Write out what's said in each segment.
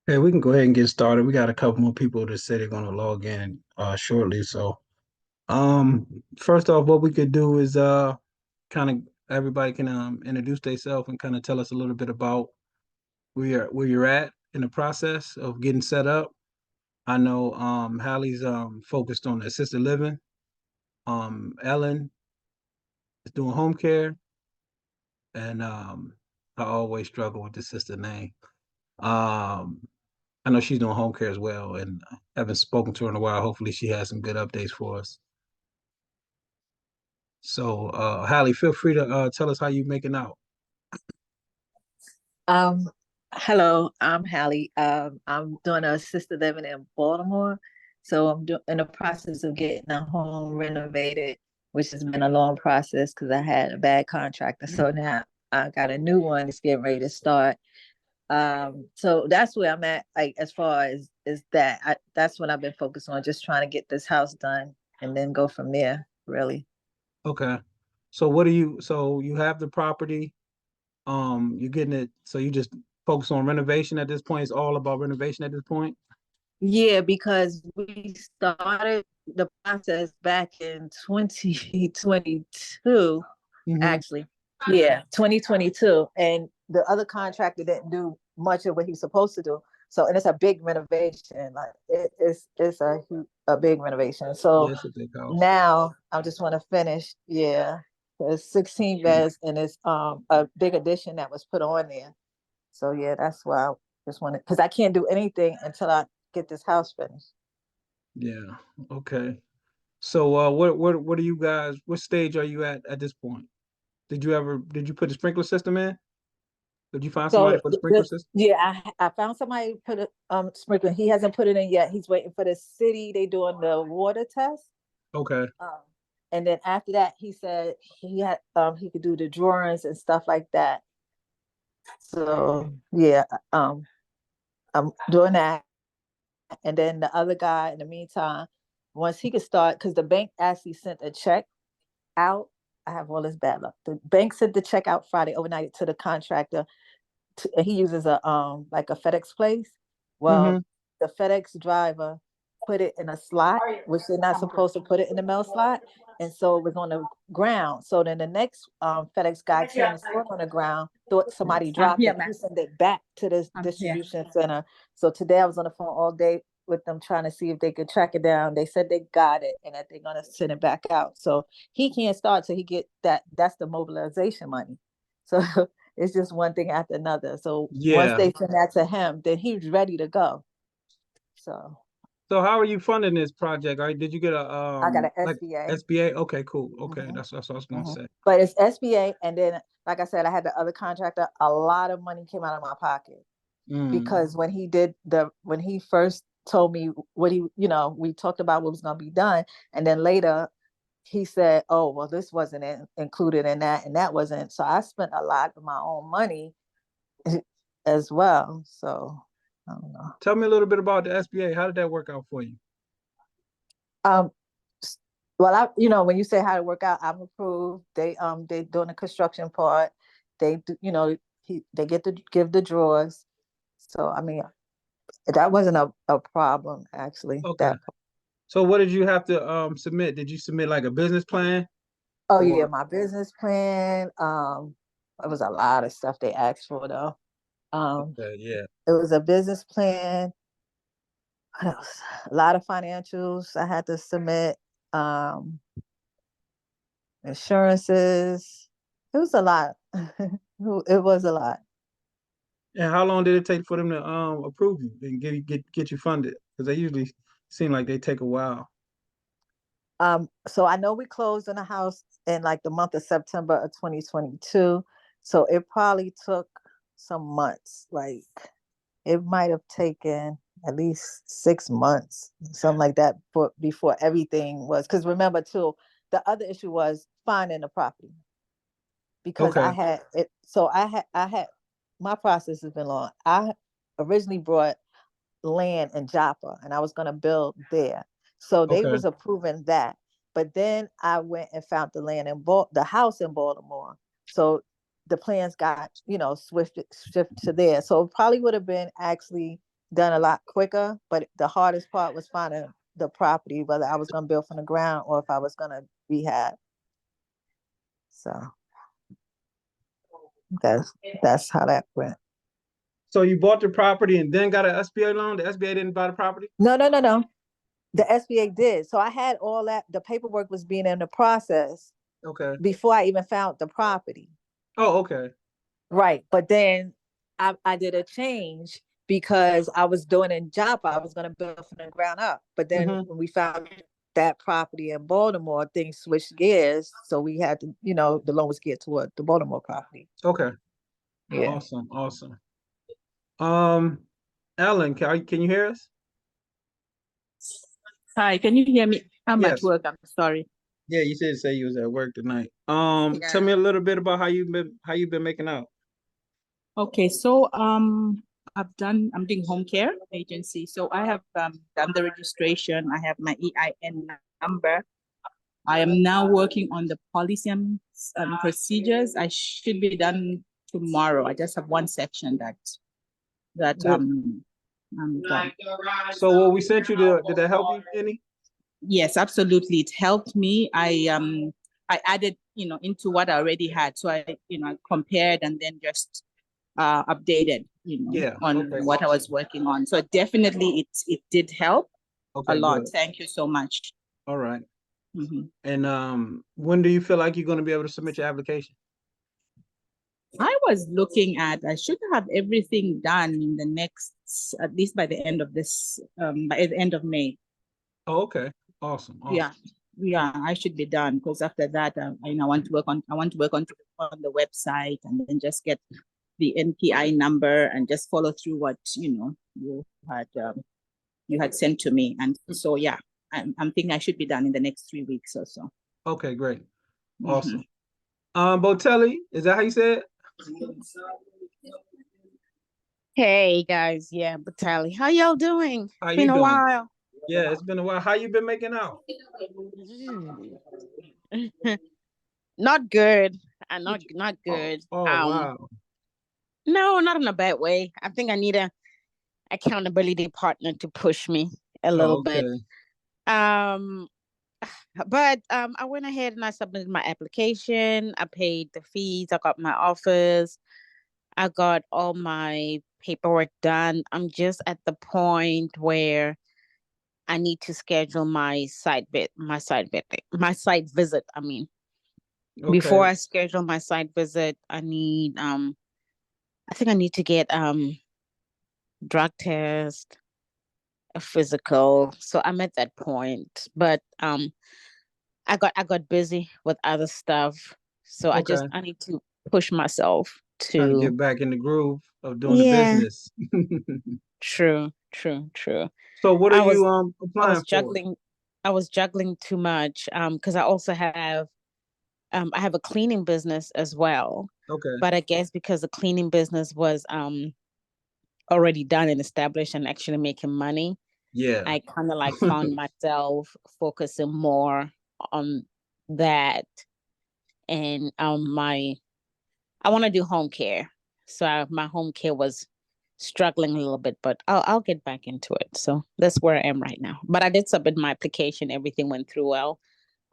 Hey, we can go ahead and get started. We got a couple more people that say they're going to log in shortly. So, first off, what we could do is kind of everybody can introduce themselves and kind of tell us a little bit about where you're at in the process of getting set up. I know Hallie's focused on assisted living. Ellen is doing home care, and I always struggle with the sister name. Um, I know she's doing home care as well, and I haven't spoken to her in a while. Hopefully, she has some good updates for us. So, Hallie, feel free to tell us how you making out. Um, Hello, I'm Hallie. I'm doing a assisted living in Baltimore. So in the process of getting a home renovated, which has been a long process because I had a bad contractor. So now I got a new one that's getting ready to start. So that's where I'm at, like as far as is that that's what I've been focused on, just trying to get this house done and then go from there, really. Okay. So, what do you? So, you have the property. You're getting it. So, you just focus on renovation at this point. It's all about renovation at this point. Yeah, because we started the process back in 2022, Hmm. actually. Yeah, 2022. And the other contractor didn't do much of what he's supposed to do. So, and it's a big renovation. Like it's a big renovation. So Yeah, it's a big house. now I just want to finish. Yeah. It's 16 beds and it's a big addition that was put on there. So yeah, that's why I just wanted because I can't do anything until I get this house finished. Yeah. Okay. So, what are you guys? What stage are you at this point? Did you put the sprinkler system in? Did you find somebody So for the sprinkler system? yeah, I found somebody put a sprinkler. He hasn't put it in yet. He's waiting for the city. They doing the water test. Okay. Um, and then after that, he said he could do the drawings and stuff like that. So yeah, I'm doing that. And then the other guy, in the meantime, once he could start, because the bank actually sent a check out. I have all this bad luck. The bank sent the check out Friday overnight to the contractor. He uses a like a FedEx place. Well, Hmm. the FedEx driver put it in a slot, which they're not supposed to put it in the mail slot, and so it was on the ground. So then the next FedEx guy came and saw it on the ground, thought somebody dropped it. He sent it back to the distribution center. So today I was on the phone all day with them trying to see if they could track it down. They said they got it and that they're gonna send it back out. So he can't start till he get that. That's the mobilization money. So it's just one thing after another. So once Yeah. they send that to him, then he's ready to go. So So how are you funding this project? All right, did you get a I got an like SBA. SBA? Okay, cool. Okay, Hmm. that's what I was gonna Hmm. say. But it's SBA, and then like I said, I had the other contractor. A lot of money came out of my pocket Mm, because when he first told me what we talked about what was going to be done, and then later he said, "Oh, well, this wasn't included in that, and that wasn't." So I spent a lot of my own money as well. So I don't know. Tell me a little bit about the SBA. How did that work out for you? Um, well, when you say how to work out, I'm approved. They doing the construction part. They do, they get to give the drawers. So I mean, that wasn't a problem actually. Okay. That So what did you have to submit? Did you submit like a business plan Oh yeah, or my business plan. It was a lot of stuff they asked for though. okay, yeah. It was a business plan. What else? A lot of financials I had to submit. Um, Insurances. It was a lot. It was a lot. And how long did it take for them to approve you and get you funded? Because they usually seem like they take a while. So I know we closed on the house in like the month of September of 2022. So it probably took some months. Like it might have taken at least 6 months, something like that, before everything was. Because remember too, the other issue was finding the property because I Okay. had it. So I had my process has been long. I originally brought land in Joppa and I was going to build there. So they Okay. was approving that. But then I went and found the land the house in Baltimore. So the plans got, swifted to there. So it probably would have been actually done a lot quicker, but the hardest part was finding the property, whether I was gonna build from the ground or if I was gonna rehab. So that's how that went. So you bought the property and then got an SBA loan? The SBA didn't buy the property? No. The SBA did. So I had all that, the paperwork was being in the process Okay. before I even found the property. Oh, okay. Right. But then I did a change because I was doing a job. I was going to build from the ground up. But then when we found that property in Baltimore, things switched gears. So we had to, the loan was geared toward the Baltimore property. Okay. Yeah. Awesome. Ellen, can you hear us? Hi, can you hear me? I'm Yes. at work. I'm sorry. Yeah, you said say you was at work tonight. Tell me a little bit about how you've been making out. Okay, so I'm doing home care agency. So I have done the registration. I have my EIN number. I am now working on the policy and procedures. I should be done tomorrow. I just have one section that I'm done. So what we sent you, did that help you any? Yes, absolutely. It helped me. I added, into what I already had. So I compared and then just updated, on what I was working on. So definitely it did help a lot. Good. Thank you so much. All right. And when do you feel like you're going to be able to submit your application? I was looking at, I should have everything done in the next, at least by the end of this, by the end of May. Oh, okay. Awesome. Yeah, I should be done because after that, I want to work on the website and then just get the NPI number and just follow through what you had sent to me. And so yeah, I'm thinking I should be done in the next 3 weeks or so. Okay, great. Awesome. Botelli, is that how you say it? Hey guys, yeah, Batali. How y'all doing? It's been a while. Yeah, it's been a while. How you been making out? Not good. Not good. Oh wow. No, not in a bad way. I think I need a accountability partner to push me a little bit. But I went ahead and I submitted my application. I paid the fees. I got my offers. I got all my paperwork done. I'm just at the point where I need to schedule my site visit. I mean, before I schedule my site visit, I think I need to get drug test, a physical. So I'm at that point, but I got busy with other stuff, so I need to push myself to get back in the groove of doing the business. True. So what are you applying for? I was juggling too much because I also have I have a cleaning business as well. Okay. But I guess because the cleaning business was already done and established and actually making money, I kind of like found myself focusing more on that. And I want to do home care. So my home care was struggling a little bit, but I'll get back into it. So that's where I am right now. But I did submit my application. Everything went through well.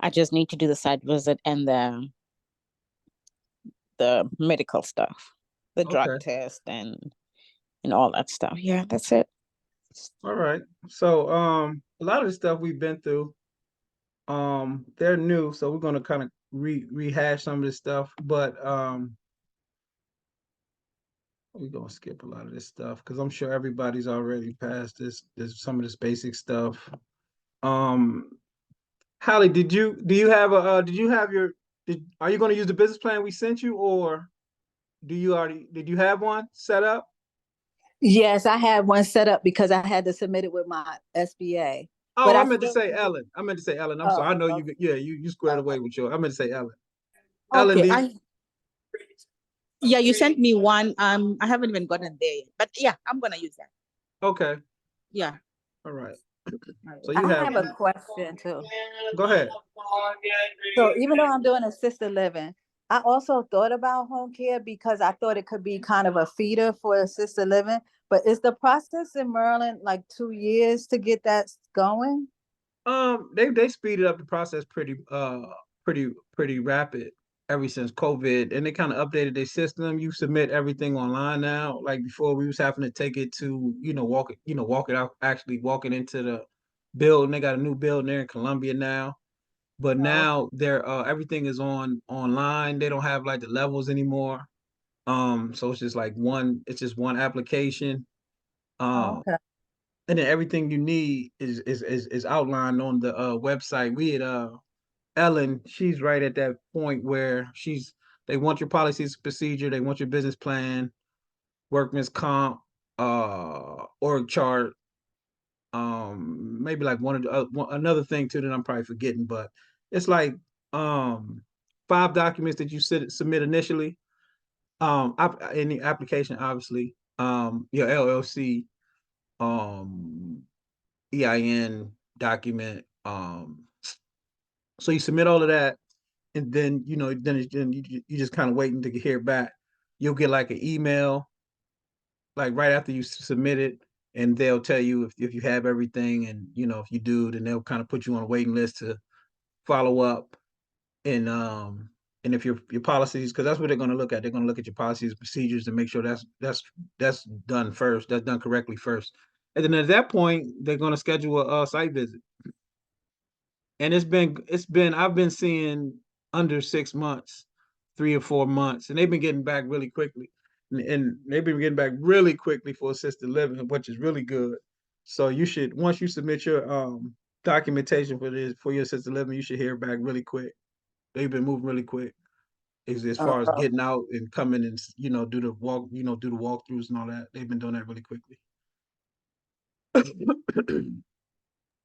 I just need to do the site visit and the medical stuff, the drug test and all that stuff. Yeah, that's it. All right. So a lot of the stuff we've been through, they're new, so we're gonna kind of rehash some of this stuff, but we're gonna skip a lot of this stuff because I'm sure everybody's already passed this some of this basic stuff. Hallie, are you going to use the business plan we sent you, or did you have one set up? Yes, I had one set up because I had to submit it with my SBA. Oh, but I meant to say Ellen. I'm sorry. I know you squared away with your. I meant to say Ellen. Ellen, you sent me one. I haven't even gotten there yet, but yeah, I'm gonna use that. Okay. Yeah. All right. So I have a question too. Go ahead. So even though I'm doing assisted living, I also thought about home care because I thought it could be kind of a feeder for assisted living, But is the process in Maryland like 2 years to get that going? They speeded up the process pretty rapid ever since COVID, and they kind of updated their system. You submit everything online now. Like before, we was having to take it to walk it out, actually walking into the building. They got a new building there in Columbia now, but Oh, now they're everything is online. They don't have like the levels anymore. So it's just one application. Um, okay. and then everything you need is outlined on the website. We had Ellen, she's right at that point where they want your policies procedure, they want your business plan, workman's comp, org chart, maybe like another thing too that I'm probably forgetting, but it's like 5 documents that you submit initially. In the application, obviously, your LLC, um, EIN document. So you submit all of that, and then you just kind of waiting to hear back. You'll get like an email like right after you submit it, and they'll tell you if you have everything, and if you do, then they'll kind of put you on a waiting list to follow up. And if your policies, because that's what they're going to look at. They're going to look at your policies, procedures, and make sure that's done first. That's done correctly first. And then at that point, they're going to schedule a site visit. And it's been I've been seeing under 6 months, 3 or 4 months, and they've been getting back really quickly. And they've been getting back really quickly for assisted living, which is really good. So you should, once you submit your documentation for your assisted living, you should hear back really quick. They've been moving really quick as Uh, far as getting out and coming and do the walkthroughs and all that. They've been doing that really quickly. do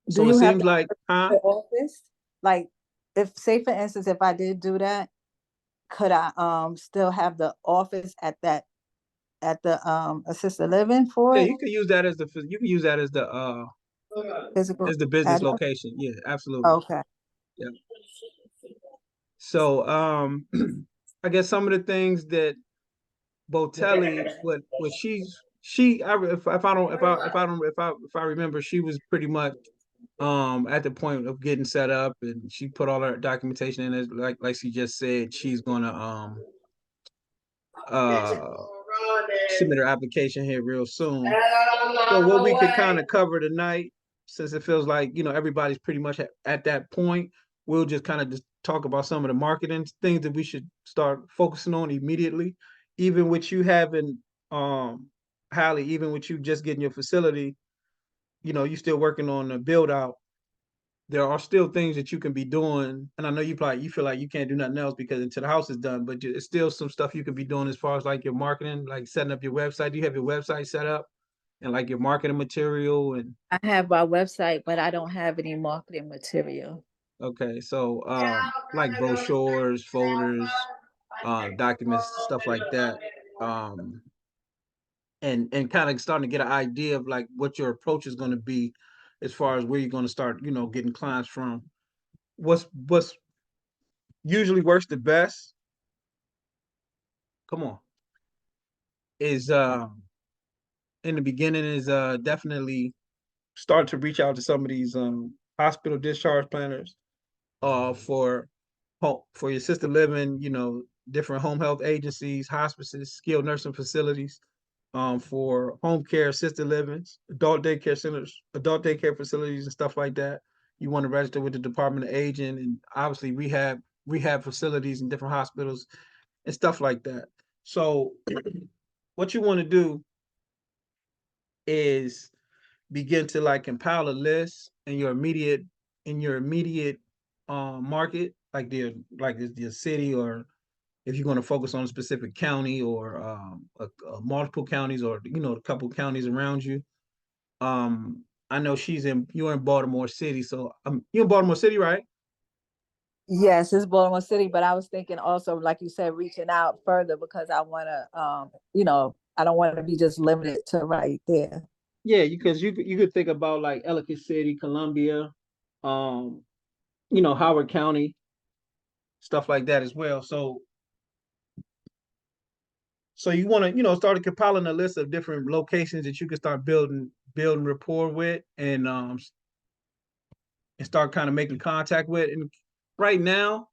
So it you have seems like, huh? the office? Like, if say for instance, if I did do that, could I still have the office at the assisted living for Yeah, it? you can use that as Physical the business address? location. Yeah, absolutely. Okay. Yeah. So I guess some of the things that Botelli, what if I don't if I remember, she was pretty much at the point of getting set up, and she put all her documentation in it. Like she just said, she's gonna uh submit her application here real soon. So what we could kind of cover tonight, since it feels like everybody's pretty much at that point, we'll just kind of just talk about some of the marketing things that we should start focusing on immediately. Even with you having Hallie, even with you just getting your facility, you still working on the build out. There are still things that you can be doing, and I know you feel like you can't do nothing else because until the house is done, but it's still some stuff you can be doing as far as like your marketing, like setting up your website. Do you have your website set up and like your marketing material? And I have my website, but I don't have any marketing material. okay, so like brochures, folders, documents, stuff like that. Um, and kind of starting to get an idea of like what your approach is going to be as far as where you're going to start, getting clients from. What's usually works the best, come on, is in the beginning is definitely start to reach out to some of these hospital discharge planners for for your assisted living, different home health agencies, hospices, skilled nursing facilities, for home care, assisted livings, adult daycare centers, adult daycare facilities, and stuff like that. You want to register with the Department of Aging, and obviously rehab facilities and different hospitals and stuff like that. So what you want to do is begin to like compile a list in your immediate market, like the city, or if you're going to focus on a specific county, or multiple counties, or a couple counties around you. I know you're in Baltimore City, so you're in Baltimore City, right? Yes, it's Baltimore City, but I was thinking also, like you said, reaching out further because I want to, I don't want to be just limited to right there. Yeah, because you could think about like Ellicott City, Columbia, um, Howard County, stuff like that as well. So So you want to, start compiling a list of different locations that you can start building rapport with, and start kind of making contact with. And right now,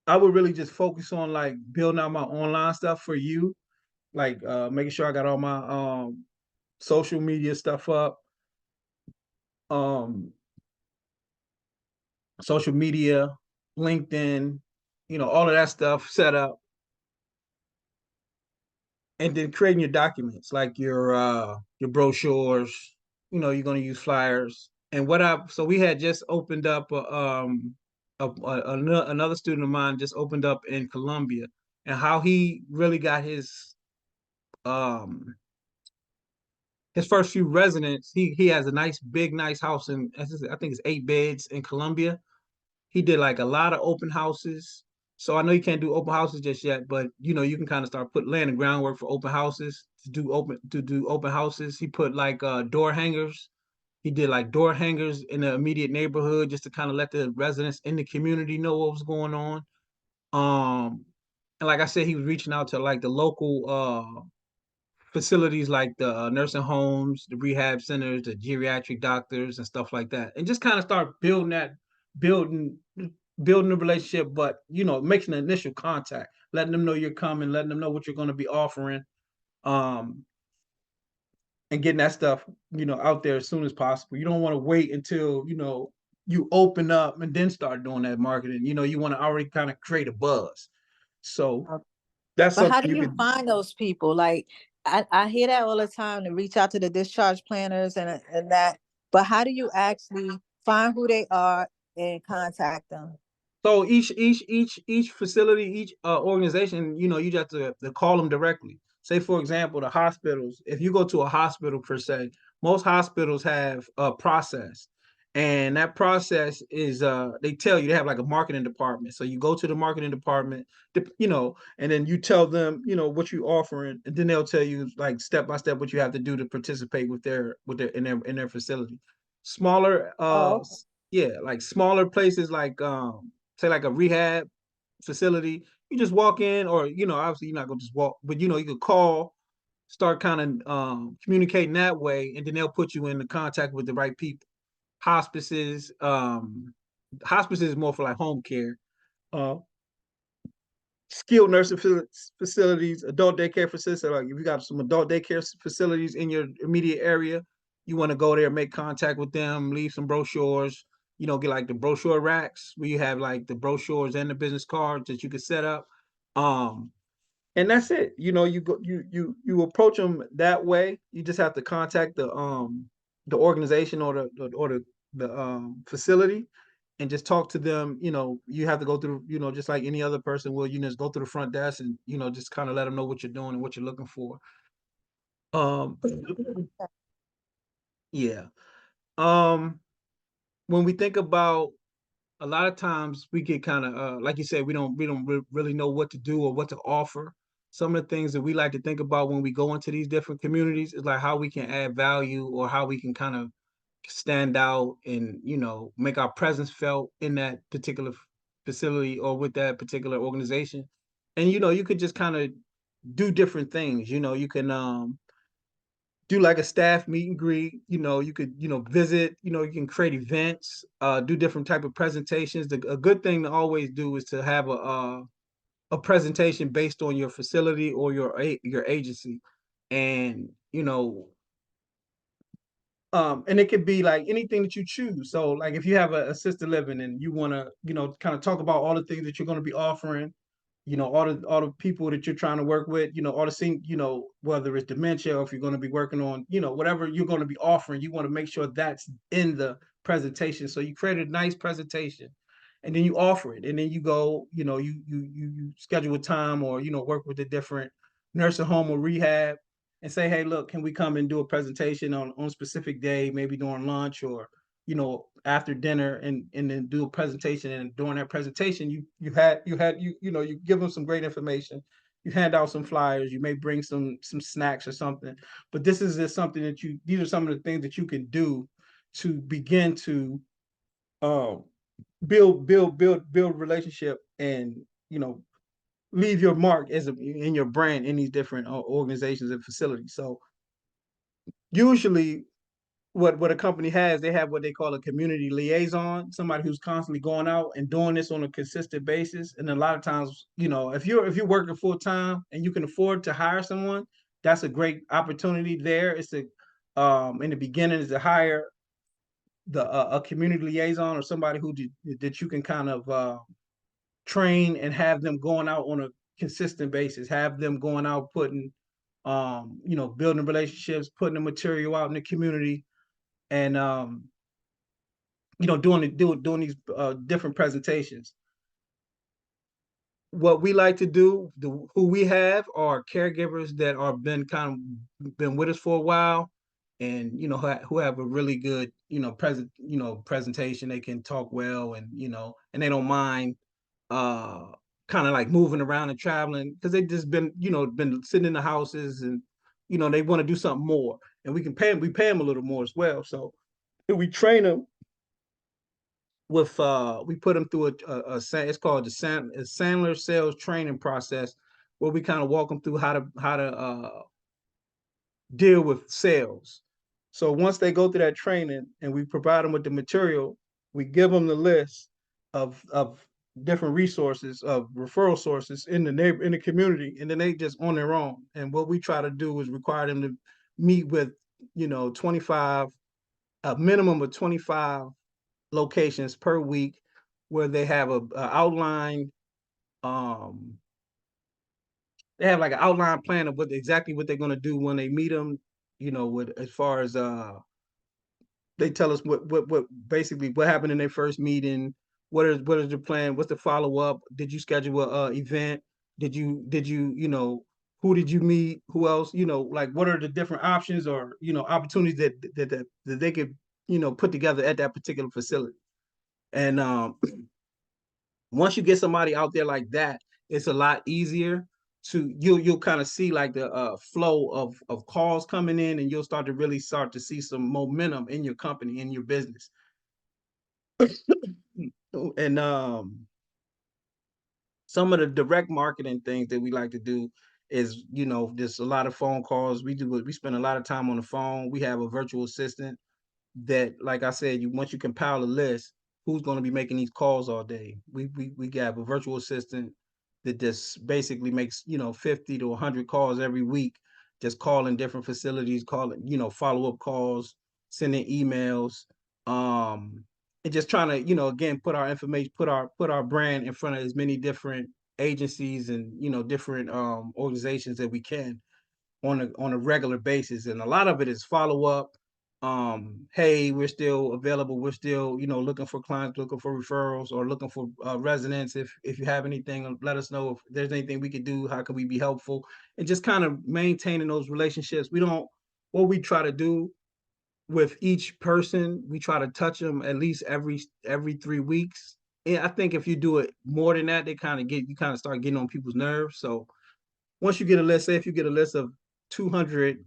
I would really just focus on like building out my online stuff for you, like making sure I got all my social media stuff up, um, social media, LinkedIn, all of that stuff set up, and then creating your documents like your brochures. You're going to use flyers. And so we had just opened up another student of mine just opened up in Colombia, and how he really got his first few residents. He has a nice house in, I think it's 8 beds in Colombia. He did like a lot of open houses. So I know you can't do open houses just yet, but you can kind of start laying the groundwork for open houses to do open houses. He put like door hangers. He did like door hangers in the immediate neighborhood just to kind of let the residents in the community know what was going on. And like I said, he was reaching out to like the local facilities like the nursing homes, the rehab centers, the geriatric doctors, and stuff like that, and just kind of start building building a relationship. But making an initial contact, letting them know you're coming, letting them know what you're going to be offering, um, and getting that stuff out there as soon as possible. You don't want to wait until you open up and then start doing that marketing. You want to already kind of create a buzz. So that's But something how do you find those people? Like I hear that all the time, to reach out to the discharge planners and that. But how do you actually find who they are and contact them? So each facility, each organization, you just have to call them directly. Say, for example, the hospitals. If you go to a hospital per se, most hospitals have a process, and that process is they tell you they have like a marketing department. So you go to the marketing department, and then you tell them what you're offering, and then they'll tell you like step by step what you have to do to participate with their in their facility. Smaller, Oh, yeah, like smaller places like say like a rehab facility, you just walk in, or obviously you're not gonna just walk, but you could call, start kind of communicating that way, and then they'll put you into contact with the right people. Hospices, hospices is more for like home care, uh skilled nursing facilities, adult daycare facilities. Like if you got some adult daycare facilities in your immediate area, you want to go there, make contact with them, leave some brochures. Get like the brochure racks where you have like the brochures and the business cards that you can set up. And that's it. You approach them that way. You just have to contact the organization or the facility, and just talk to them. You have to go through, just like any other person will. Just go through the front desk, and just kind of let them know what you're doing and what you're looking for. Um, yeah. When we think about, a lot of times we get kind of like you said, we don't really know what to do or what to offer. Some of the things that we like to think about when we go into these different communities is like how we can add value, or how we can kind of stand out and make our presence felt in that particular facility or with that particular organization. And you could just kind of do different things. You can do like a staff meet and greet. You could visit. You can create events, do different type of presentations. A good thing to always do is to have a presentation based on your facility or your agency. And and it could be like anything that you choose. So like if you have a assisted living and you want to kind of talk about all the things that you're going to be offering, all the people that you're trying to work with, all the things, whether it's dementia, or if you're going to be working on, whatever you're going to be offering, you want to make sure that's in the presentation. So you create a nice presentation, and then you offer it, and then you go, you schedule a time, or work with a different nursing home or rehab, and say, hey, look, can we come and do a presentation on a specific day, maybe during lunch, or after dinner, and then do a presentation. And during that presentation, you give them some great information. You hand out some flyers. You may bring some snacks or something. But this is just something that these are some of the things that you can do to begin to build relationship, and leave your mark as in your brand in these different organizations and facilities. So usually what a company has, they have what they call a community liaison, somebody who's constantly going out and doing this on a consistent basis. And a lot of times, if you're working full time and you can afford to hire someone, that's a great opportunity there. It's in the beginning is to hire a community liaison or somebody that you can kind of train and have them going out on a consistent basis, have them going out putting building relationships, putting the material out in the community, and doing these different presentations. What we like to do, who we have are caregivers that are been with us for a while, and who have a really good presentation. They can talk well, and and they don't mind kind of like moving around and traveling because they just been sitting in the houses, and they want to do something more, and we pay them a little more as well. So we train them with we put them through it's called the Sandler sales training process, where we kind of walk them through how to deal with sales. So once they go through that training and we provide them with the material, we give them the list of different resources, of referral sources in the community, and then they just on their own. And what we try to do is require them to meet with 25, a minimum of 25 locations per week, where they have a outline. They have like an outline plan of exactly what they're going to do when they meet them. With as far as they tell us what basically what happened in their first meeting. What is the plan? What's the follow up? Did you schedule a event? Did you who did you meet? Who else? Like what are the different options or opportunities that they could put together at that particular facility. And once you get somebody out there like that, it's a lot easier to you'll kind of see like the flow of calls coming in, and you'll start to see some momentum in your company, in your business. And some of the direct marketing things that we like to do is there's a lot of phone calls. We spend a lot of time on the phone. We have a virtual assistant that, like I said, once you compile a list, who's going to be making these calls all day? We have a virtual assistant that just basically makes 50 to 100 calls every week, just calling different facilities, calling follow-up calls, sending emails, and just trying to again put our information, put our brand in front of as many different agencies and different organizations that we can on a regular basis. And a lot of it is follow up. Hey, we're still available. We're still, looking for clients, looking for referrals, or looking for residents. If you have anything, let us know if there's anything we could do. How can we be helpful? And just kind of maintaining those relationships. What we try to do with each person, we try to touch them at least every 3 weeks. And I think if you do it more than that, you kind of start getting on people's nerves. So once you get a list, say if you get a list of 200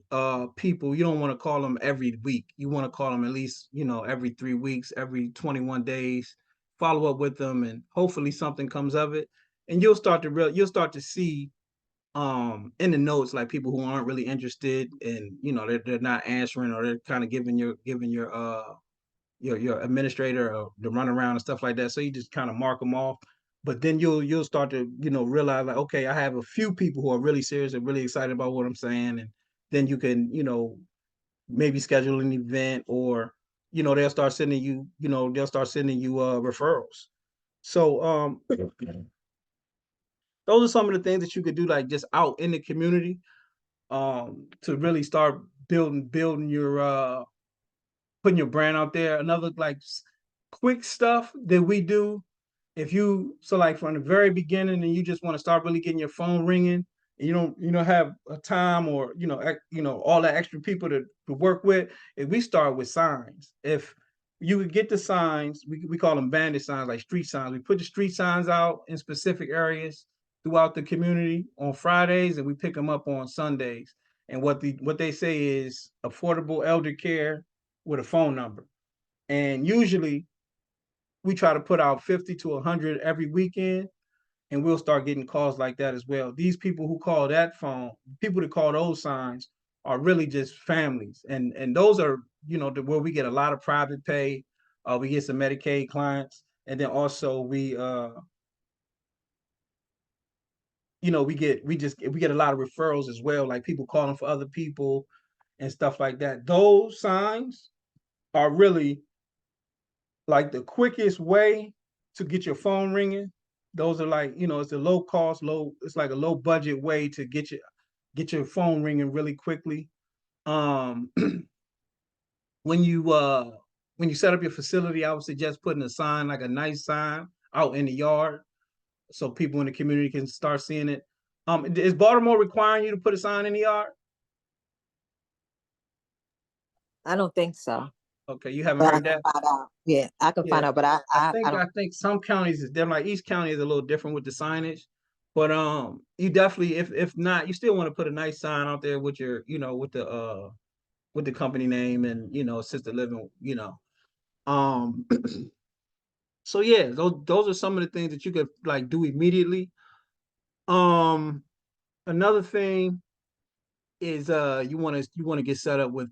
people, you don't want to call them every week. You want to call them at least, every 3 weeks, every 21 days, follow up with them, and hopefully something comes of it. And you'll start to see in the notes, like people who aren't really interested, and they're not answering, or they're kind of giving your administrator the runaround and stuff like that. So you just kind of mark them off. But then you'll start to realize, like, okay, I have a few people who are really serious and really excited about what I'm saying, and then you can maybe schedule an event, or they'll start sending you referrals. So those are some of the things that you could do, like just out in the community, to really start building your putting your brand out there. Another like quick stuff that we do, like from the very beginning, and you just want to start really getting your phone ringing, and you don't have a time, or all that extra people to work with, if we start with signs. If you could get the signs, we call them bandit signs, like street signs. We put the street signs out in specific areas throughout the community on Fridays, and we pick them up on Sundays. And what they say is affordable elder care with a phone number. And usually we try to put out 50 to 100 every weekend. and we'll start getting calls like that as well. These people who call that phone, people that call those signs, are really just families, and those are, you know, where we get a lot of private pay. We get some Medicaid clients, and then also we you know, we get a lot of referrals as well, like people calling for other people and stuff like that. Those signs are really like the quickest way to get your phone ringing. Those are like, you know, it's a low cost, it's like a low budget way to get your phone ringing really quickly. Um when you set up your facility, I would suggest putting a sign, like a nice sign out in the yard, so people in the community can start seeing it. Is Baltimore requiring you to put a sign in the yard? I don't think so. Okay, you haven't But I heard can that? find out. Yeah, I can Yeah, find out, but I don't. I think some counties, they're like East County is a little different with the signage, but you definitely, if not, you still want to put a nice sign out there with your, you know, with the company name and, you know, assisted living, you know. So yeah, those are some of the things that you could like do immediately. Um, Another thing is you want to get set up with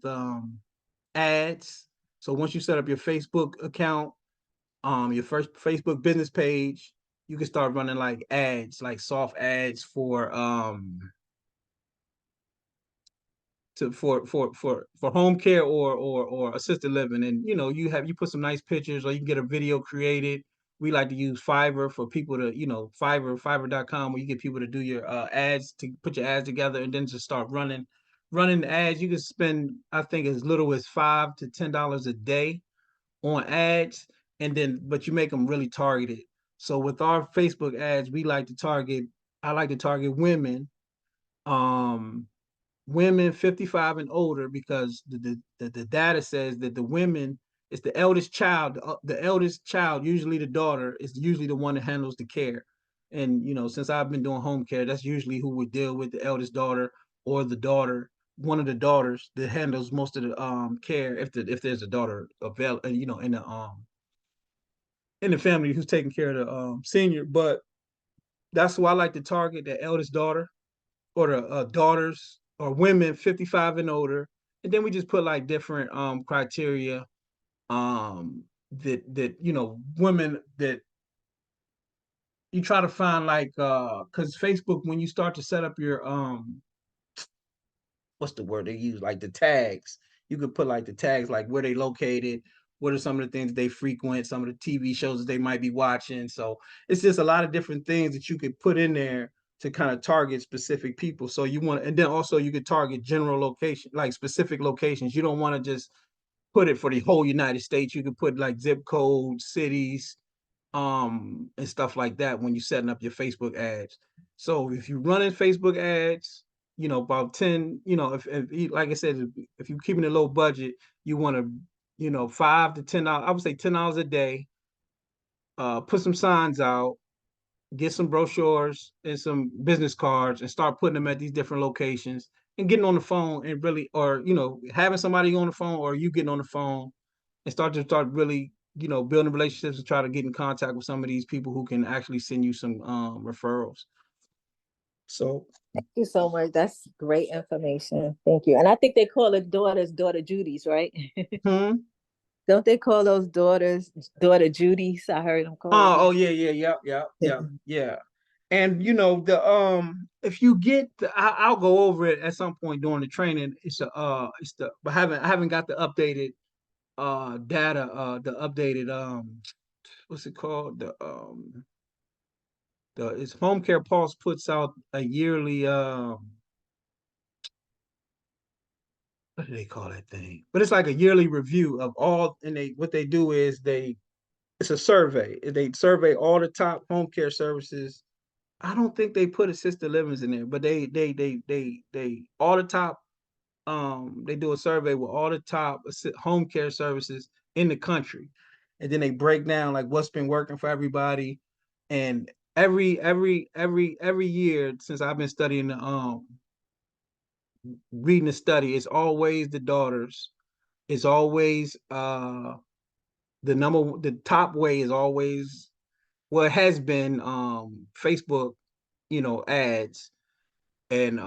ads. So once you set up your Facebook account, your first Facebook business page, you can start running like ads, like soft ads for home care or assisted living. And you know, you put some nice pictures, or you can get a video created. We like to use Fiverr for people to, you know, fiverr.com, where you get people to do your ads, to put your ads together, and then just start running the ads. You can spend, I think, as little as $5 to $10 a day on ads, and then but you make them really targeted. So with our Facebook ads, I like to target um women 55 and older, because the data says that the women, it's the eldest child. The eldest child, usually the daughter, is usually the one that handles the care. And you know, since I've been doing home care, that's usually who would deal with the eldest daughter, or the daughter, one of the daughters that handles most of the care, if there's a daughter available, you know, in the family who's taking care of the senior. But that's who I like to target, the eldest daughter, or the daughters, or women 55 and older. And then we just put like different criteria, that you know, women that you try to find, like because Facebook, when you start to set up your what's the word they use, like the tags, you could put like the tags, like where they located, what are some of the things they frequent, some of the TV shows that they might be watching. So it's just a lot of different things that you could put in there to kind of target specific people. So you want, and then also you could target general location, like specific locations. You don't want to just put it for the whole United States. You could put like zip codes, cities, and stuff like that when you're setting up your Facebook ads. So if you're running Facebook ads, you know, about 10, you know, if like I said, if you're keeping a low budget, you want to, you know, $5 to $10, I would say $10 a day. Put some signs out, get some brochures and some business cards, and start putting them at these different locations, and getting on the phone, and really, or you know, having somebody on the phone, or you getting on the phone, and start really, you know, building relationships, and try to get in contact with some of these people who can actually send you some referrals. So Thank you so much. That's great information. Thank you. And I think they call it daughters, daughter Judy's, right? Don't they call those daughters daughter Judy's? I heard them call it. Oh yeah. And you know, the if you get I'll go over it at some point during the training. But I haven't got the updated data, the updated what's it called, the it's Home Care Pulse puts out a yearly what do they call that thing, but it's like a yearly review of all, and what they do is it's a survey. They survey all the top home care services. I don't think they put assisted livings in there, but they all the top, they do a survey with all the top home care services in the country, and then they break down like what's been working for everybody. And every year since I've been studying the reading the study, it's always the daughters. It's always the top way is always well, it has been Facebook, ads and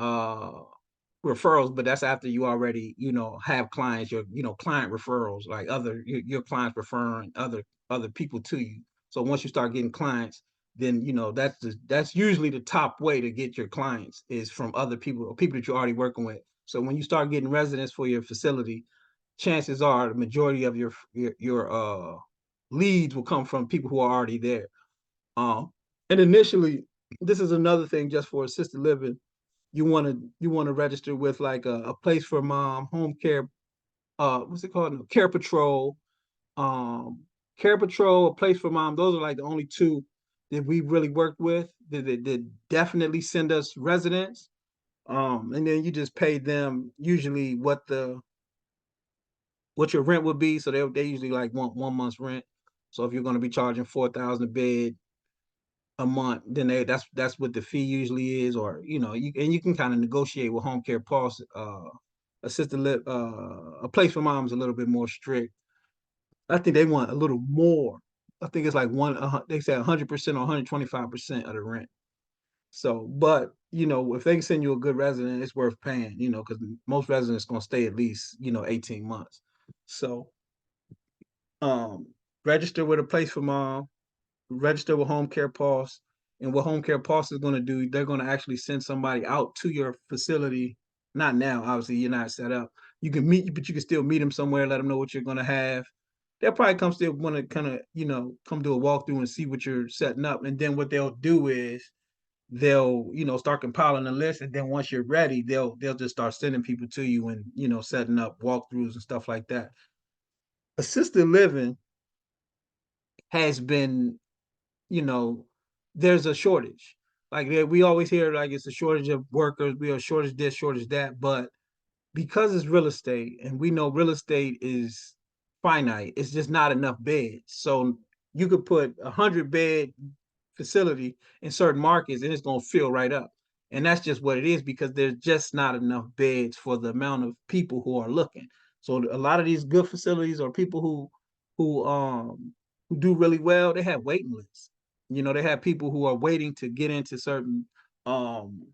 referrals, but that's after you already, have clients, your, client referrals, like your clients referring other people to you. So once you start getting clients, then that's usually the top way to get your clients is from other people or people that you're already working with. So when you start getting residents for your facility, chances are the majority of your leads will come from people who are already there. And initially, this is another thing just for assisted living. You want to register with like a place for mom, home care, what's it called? No, Care Patrol, um, Care Patrol, a place for mom. Those are like the only two that we really worked with that definitely send us residents. And then you just pay them usually what your rent would be. So they usually like want 1 month's rent. So if you're going to be charging 4,000 a bed a month, then that's what the fee usually is, or you can kind of negotiate with home care pulse. Assisted live A place for moms a little bit more strict. I think they want a little more. I think it's like they say 100% or 125% of the rent. So, but if they can send you a good resident, it's worth paying, because most residents gonna stay at least 18 months. So um register with a place for mom, register with Home Care Pulse. And what Home Care Pulse is going to do, they're going to actually send somebody out to your facility. Not now, obviously, you're not set up. You can meet, but you can still meet them somewhere, let them know what you're going to have. They'll probably come still want to kind of, come do a walkthrough and see what you're setting up. And then what they'll do is they'll, start compiling a list. And then once you're ready, they'll just start sending people to you and, setting up walkthroughs and stuff like that. Assisted living has been, you know, there's a shortage. Like we always hear like it's a shortage of workers, we are shortage this, shortage that, but because it's real estate and we know real estate is finite, it's just not enough beds. So you could put 100-bed facility in certain markets and it's gonna fill right up. And that's just what it is because there's just not enough beds for the amount of people who are looking. So a lot of these good facilities or people who do really well, they have waiting lists. They have people who are waiting to get into um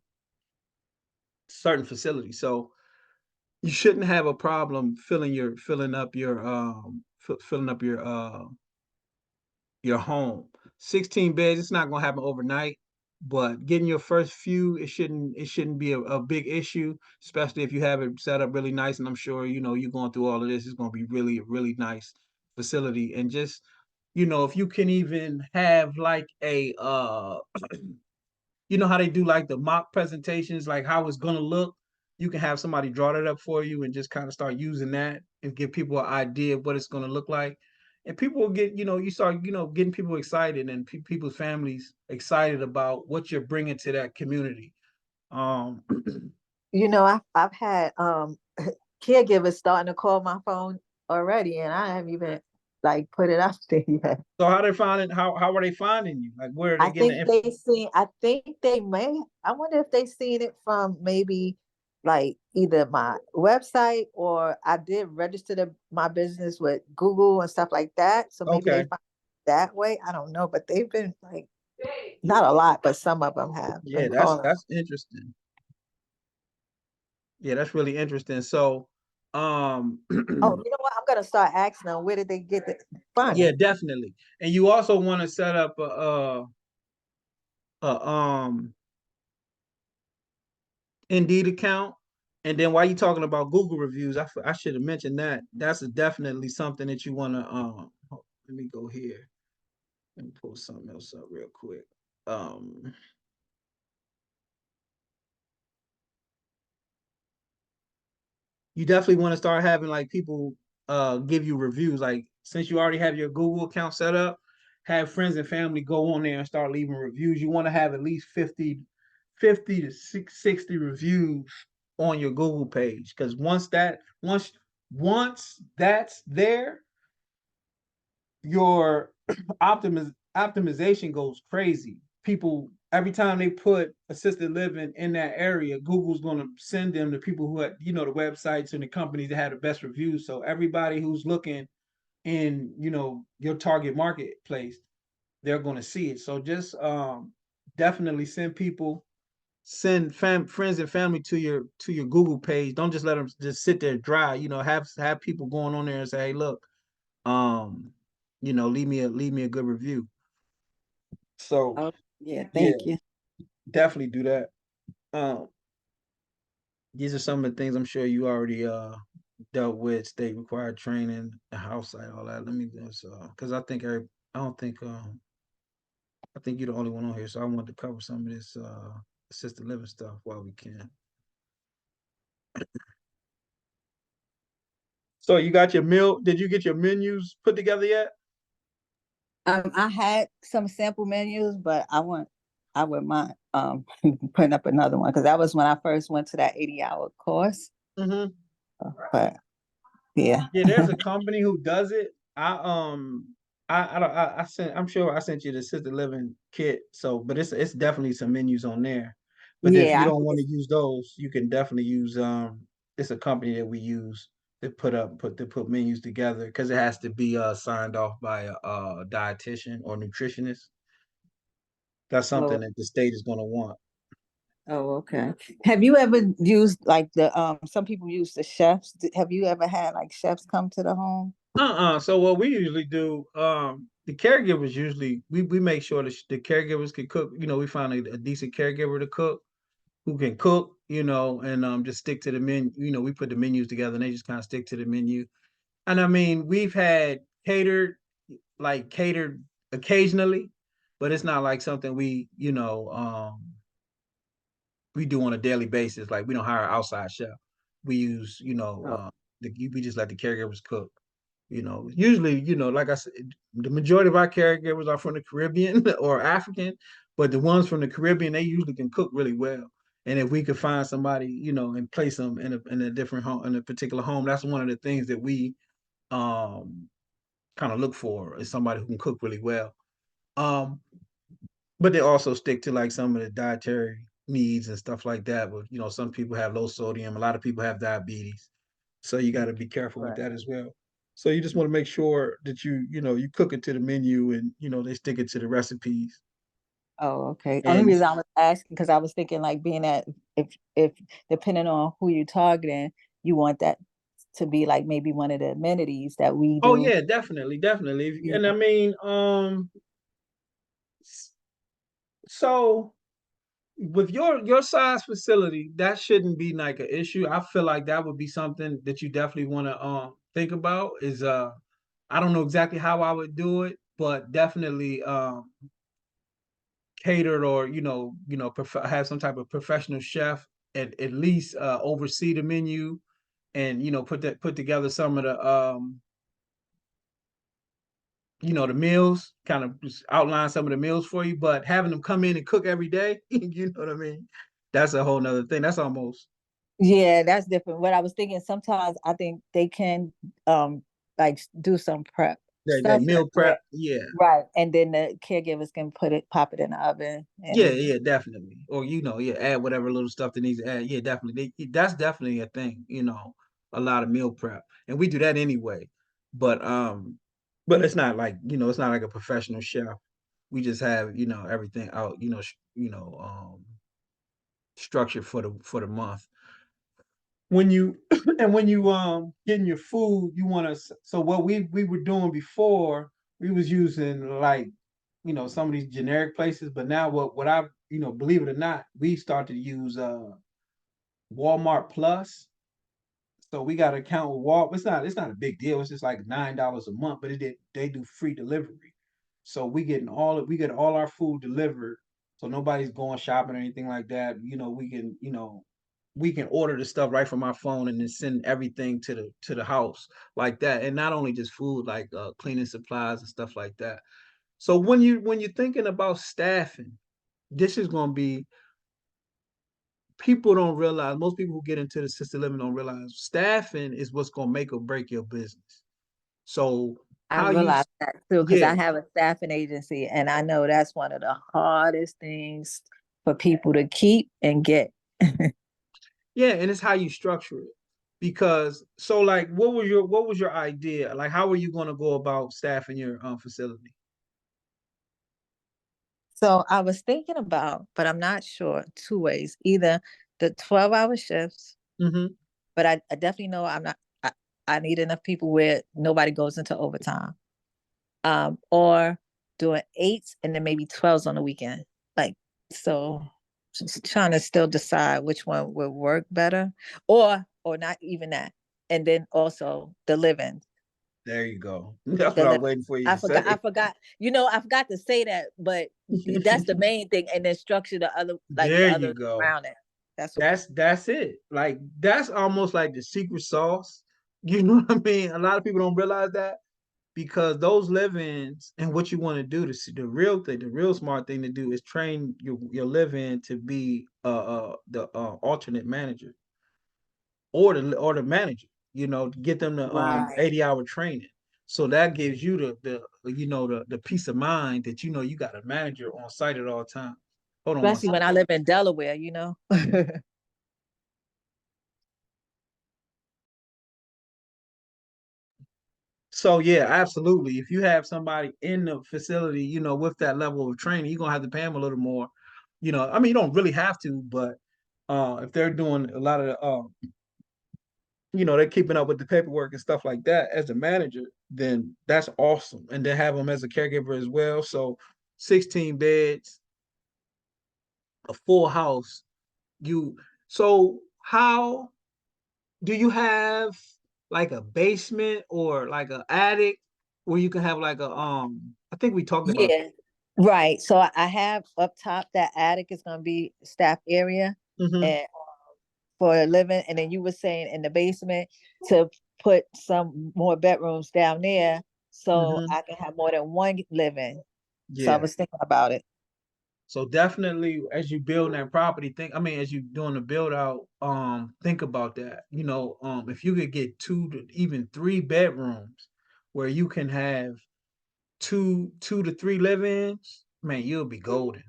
certain facilities. So you shouldn't have a problem filling up your home. 16 beds, it's not gonna happen overnight, but getting your first few, it shouldn't be a big issue, especially if you have it set up really nice. And I'm sure you're going through all of this, it's gonna be really, really nice facility. And just, if you can even have like how they do like the mock presentations, like how it's gonna look. You can have somebody draw that up for you and just kind of start using that and give people an idea of what it's gonna look like. And people will get, you start, getting people excited and people's families excited about what you're bringing to that community. Um, I've had caregivers starting to call my phone already, and I haven't even like put it out there yet. so how they finding? How are they finding you? Like where are they getting the I think they may. I wonder if they seen it from maybe like either my website or I did register my business with Google and stuff like that. So maybe they Okay. find it that way. I don't know, but they've been like not a lot, but some of them have Yeah, been that's calling. that's interesting. Yeah, that's really interesting. So, Oh, you know what? I'm gonna start asking them where did they get the yeah, funding? definitely. And you also want to set up a Indeed account. And then while you talking about Google reviews, I should have mentioned that. That's definitely something that you want to let me go here and pull something else up real quick. Um you definitely want to start having like people give you reviews. Like since you already have your Google account set up, have friends and family go on there and start leaving reviews. You want to have at least 50 to 60 reviews on your Google page. Because once that's there, your optimization goes crazy. People every time they put assisted living in that area, Google's going to send them to people who have, the websites and the companies that have the best reviews. So everybody who's looking in, your target marketplace, they're going to see it. So just definitely send friends and family to your Google page. Don't just let them just sit there dry. Have people going on there and say, hey, look, leave me a good review. So Oh, yeah, yeah, thank you. definitely do that. These are some of the things I'm sure you already dealt with: state required training, the house site, all that. Let me just because I think you're the only one on here, so I want to cover some of this assisted living stuff while we can. So you got your meal? Did you get your menus put together yet? I had some sample menus, but I wouldn't mind putting up another one because that was when I first went to that 80-hour course. Mm-hmm. But yeah. Yeah, there's a company who does it. I sent. I'm sure I sent you the assisted living kit. So, but it's definitely some menus on there. But if you Yeah, don't want to use those, you can definitely use It's a company that we use to put menus together because it has to be signed off by a dietitian or nutritionist. That's something well, that the state is going to want. oh, okay. Have you ever used like the some people use the chefs? Have you ever had like chefs come to the home? So what we usually do, the caregivers usually we make sure that the caregivers can cook. We find a decent caregiver to cook who can cook, and just stick to the menu. We put the menus together and they just kind of stick to the menu. And I mean, we've had catered occasionally, but it's not like something we do on a daily basis. Like we don't hire an outside chef. We use, Oh, we just let the caregivers cook. Usually, like I said, the majority of our caregivers are from the Caribbean or African, but the ones from the Caribbean, they usually can cook really well. And if we could find somebody, and place them in a different home, in a particular home, that's one of the things that we um kind of look for is somebody who can cook really well. Um, but they also stick to like some of the dietary needs and stuff like that. But some people have low sodium, a lot of people have diabetes. So you got to be careful with right. that as well. So you just want to make sure that you cook it to the menu and they stick it to the recipes. Oh, okay. Only And reason I was asking because I was thinking like being at if depending on who you're targeting, you want that to be like maybe one of the amenities that we oh do. yeah, definitely, definitely. Yeah. And I mean, so with your size facility, that shouldn't be like an issue. I feel like that would be something that you definitely want to think about. Is I don't know exactly how I would do it, but definitely catered or have some type of professional chef at least oversee the menu and put together some of the meals, kind of just outline some of the meals for you, but having them come in and cook every day, you know what I mean? That's a whole nother thing. That's almost Yeah, that's different. What I was thinking, sometimes I think they can like do some prep that stuff like meal that. prep. Yeah. Right. And then the caregivers can pop it in the oven Yeah, and yeah, definitely. Or yeah, add whatever little stuff that needs to add. Yeah, definitely. That's definitely a thing, a lot of meal prep. And we do that anyway. But it's not like, it's not like a professional chef. We just have, everything out, structured for the month. When you and when you getting your food, you want to so what we were doing before, we was using like some of these generic places, but now what I believe it or not, we started to use Walmart Plus. So we got an account with Walmart. It's not a big deal. It's just like $9 a month, but they do free delivery. So we get all our food delivered. So nobody's going shopping or anything like that. We can order the stuff right from our phone and then send everything to the house like that. And not only just food, like cleaning supplies and stuff like that. So when you're thinking about staffing, this is going to be people don't realize. Most people who get into the assisted living don't realize staffing is what's going to make or break your business. So I how you realize that too, because yeah I have a staffing agency and I know that's one of the hardest things for people to keep and get. yeah, and it's how you structure it. Because so like what was your idea? Like how are you going to go about staffing your facility? So I was thinking about, but I'm not sure, two ways. Either the 12-hour shifts, but I definitely know I need enough people where nobody goes into overtime. Or doing 8s and then maybe 12s on the weekend. Like, so just trying to still decide which one would work better, or not even that. And then also the living. There you go. That's what I was waiting for you to say. I forgot. I forgot to say that, but that's the main thing. And then structure the other, like There the you other go. around it. That's it. Like that's almost like the secret sauce. You know what I mean? A lot of people don't realize that because those live-ins and what you want to do to see the real thing, the real smart thing to do is train your live-in to be the alternate manager or the manager, to get them the Right. 80-hour training. So that gives you the peace of mind that you got a manager on site at all times. Hold on one Especially second. when I live in Delaware, So yeah, absolutely. If you have somebody in the facility, with that level of training, you're gonna have to pay them a little more. I mean, you don't really have to, but if they're doing a lot of they're keeping up with the paperwork and stuff like that as a manager, then that's awesome. And then have them as a caregiver as well. So 16 beds, a full house. So how do you have like a basement or like an attic where you can have like I think we talked about. Yeah. Right. So I have up top, that attic is gonna be staff area and for a living, and then you were saying in the basement to put some more bedrooms down there so I can have more than one living. So I Yeah. was thinking about it. So definitely as you build that property, as you doing the build out, think about that. If you could get 2 to even 3 bedrooms where you can have two to three live-ins, man, you'll be golden.